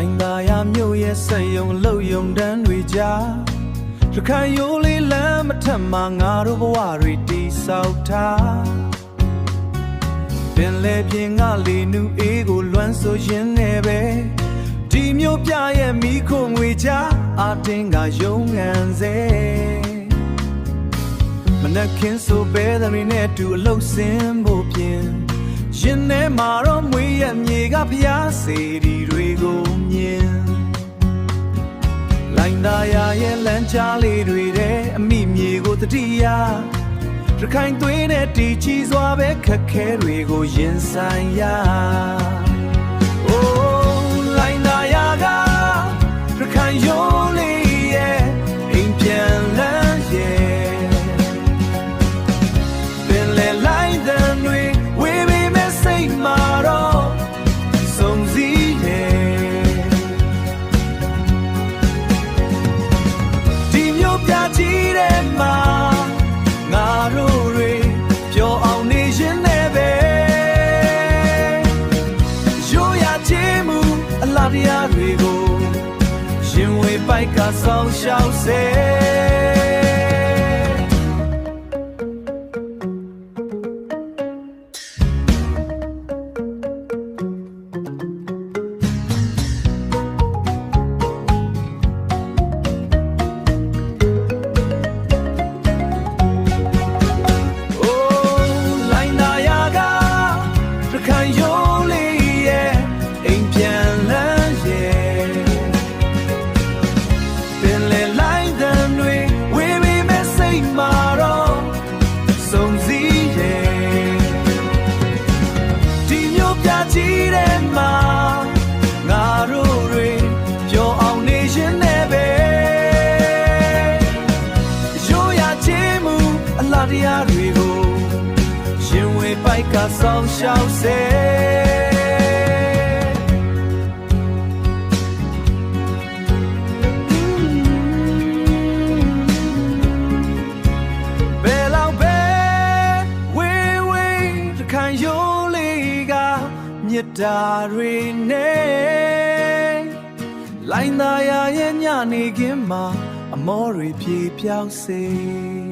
လိုင်းသာယာမြို့ရဲ့ဆက်ယုံလှုပ်ယုံတန်းတွေကြားရခိုင်ရိုးလေးလမ်းမထက်မှာငါတို့ဘဝတွေတိဆောက်ထားပင်လေပြင်းကလေနူအေးကိုလွမ်းဆိုရင်းနဲ့ပဲဒီမျိုးပြရဲ့မိခုံငွေချအတင်းကယုံငံစေမနက်ခင်းဆိုပဲသမီးနဲ့တူအလုတ်စင်းဖို့ပြင်ရင်ထဲမှာတော့မွေးရမြေကဖျားစေဒီတွေကိုမြင်လိုင်းသာယာရဲ့လမ်းကြားလေးတွေတဲ့အမိမြေကိုတတိယရခိုင်သွေးနဲ့တီချီစွာပဲခက်ခဲတွေကိုရင်ဆိုင်ရအိုးလိုင်းသာယာကရခိုင်ရိုးလေးရဲ့အိမ်ပြန်လန်းရဲ့ပင်လေလိုက်တဲ့တွေဝေးပေမဲ့စိတ်မှာတော့စုံစည်းရဲ့ဒီမျိုးပြချီတဲ့မှာငါတို့တွေပျော်အောင်နေရင်လည်းပဲရိုးရာချေမှုအလားတရားတွေကိုရင်ဝေပိုက်ကဆောင်ရှောက်စေတရားတွေကိုရင်ဝေပိုက်ကဆောင်ရှောက်စေဘယ်လောက်ပဲဝေးဝေးတခိုင်ရိုးလေးကမြတ်တာတွေနဲ့လိုင်းသာယာရဲ့ညနေခင်းမှာအမောတွေပြေပြောက်စေ